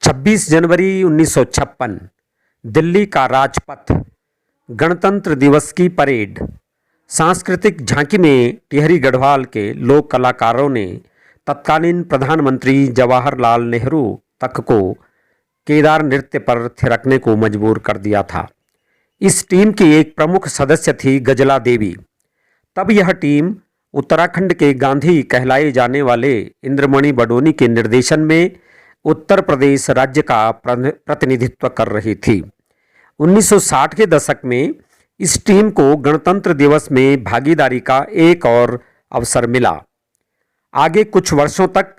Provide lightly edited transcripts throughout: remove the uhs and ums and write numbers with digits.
26 जनवरी 1956 दिल्ली का राजपथ, गणतंत्र दिवस की परेड। सांस्कृतिक झांकी में टिहरी गढ़वाल के लोक कलाकारों ने तत्कालीन प्रधानमंत्री जवाहरलाल नेहरू तक को केदार नृत्य पर थिरकने को मजबूर कर दिया था। इस टीम की एक प्रमुख सदस्य थी गजला देवी। तब यह टीम उत्तराखंड के गांधी कहलाए जाने वाले इंद्रमणि बडोनी के निर्देशन में उत्तर प्रदेश राज्य का प्रतिनिधित्व कर रही थी। 1960 के दशक में इस टीम को गणतंत्र दिवस में भागीदारी का एक और अवसर मिला। आगे कुछ वर्षों तक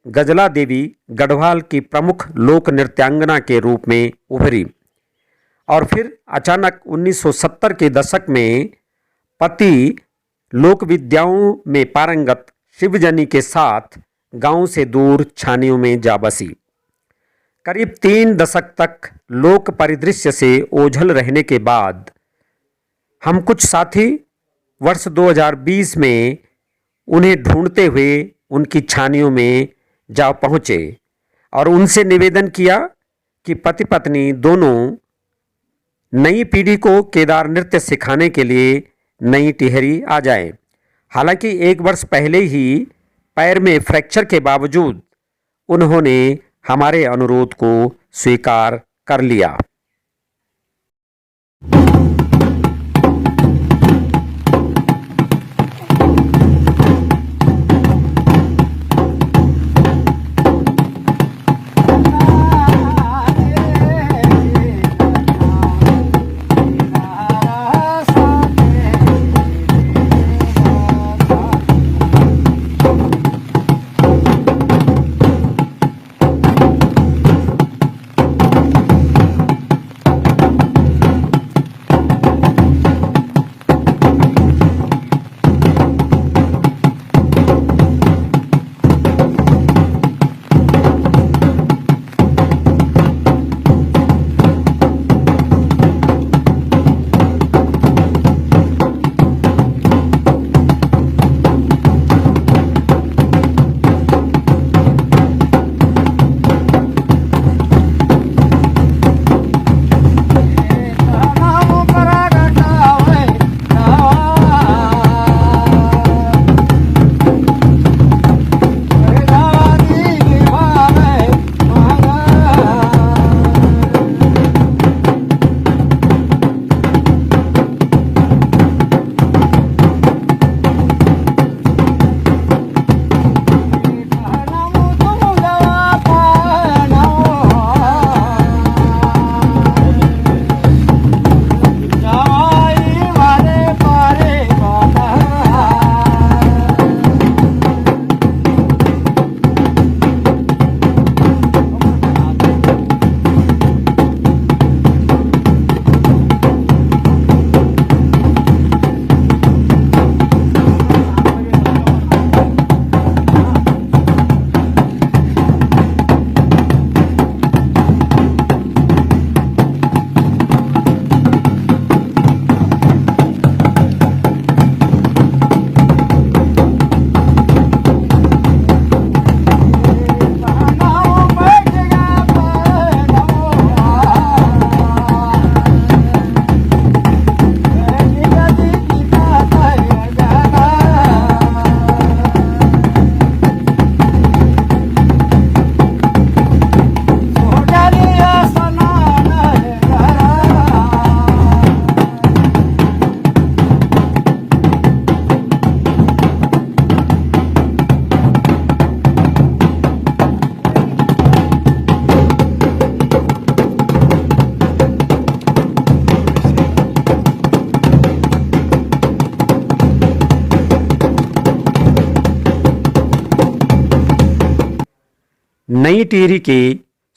गजला देवी गढ़वाल की प्रमुख लोक नृत्यांगना के रूप में उभरी और फिर अचानक 1970 के दशक में पति लोक विद्याओं में पारंगत शिवजनी के साथ गांव से दूर छानियों में जा बसी। करीब 3 दशक तक लोक परिदृश्य से ओझल रहने के बाद हम कुछ साथी वर्ष 2020 में उन्हें ढूंढते हुए उनकी छानियों में जा पहुँचे और उनसे निवेदन किया कि पति पत्नी दोनों नई पीढ़ी को केदार नृत्य सिखाने के लिए नई टिहरी आ जाए। हालांकि 1 वर्ष पहले ही पैर में फ्रैक्चर के बावजूद उन्होंने हमारे अनुरोध को स्वीकार कर लिया। नई टिहरी के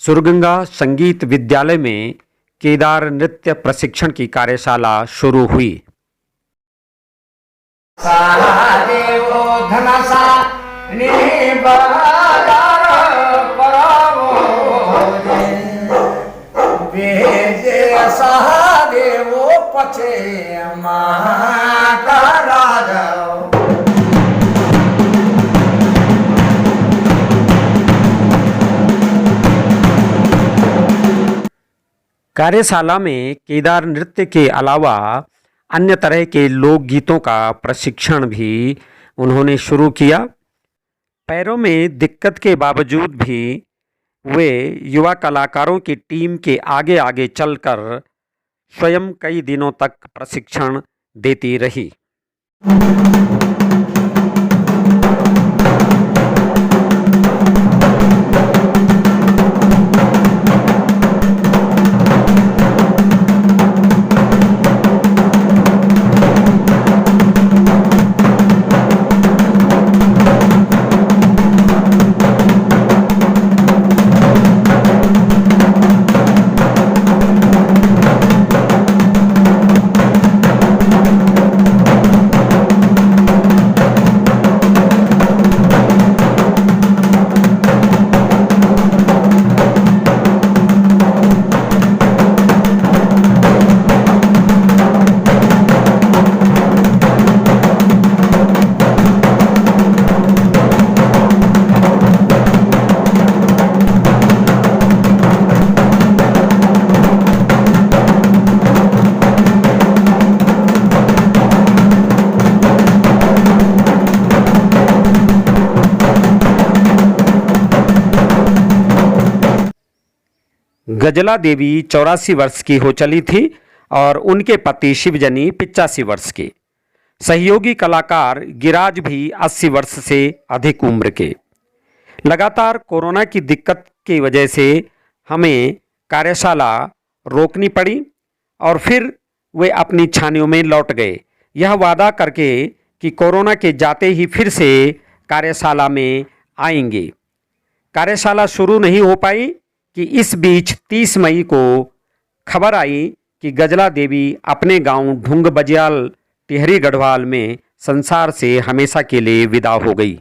सुरगंगा संगीत विद्यालय में केदार नृत्य प्रशिक्षण की कार्यशाला शुरू हुई। कार्यशाला में केदार नृत्य के अलावा अन्य तरह के लोकगीतों का प्रशिक्षण भी उन्होंने शुरू किया। पैरों में दिक्कत के बावजूद भी वे युवा कलाकारों की टीम के आगे आगे चलकर स्वयं कई दिनों तक प्रशिक्षण देती रही। गजला देवी 84 वर्ष की हो चली थी और उनके पति शिवजनी 85 वर्ष के। सहयोगी कलाकार गिराज भी 80 वर्ष से अधिक उम्र के। लगातार कोरोना की दिक्कत की वजह से हमें कार्यशाला रोकनी पड़ी और फिर वे अपनी छानियों में लौट गए, यह वादा करके कि कोरोना के जाते ही फिर से कार्यशाला में आएंगे। कार्यशाला शुरू नहीं हो पाई कि इस बीच 30 मई को खबर आई कि गजला देवी अपने गांव ढुंग बजियाल टिहरी गढ़वाल में संसार से हमेशा के लिए विदा हो गई।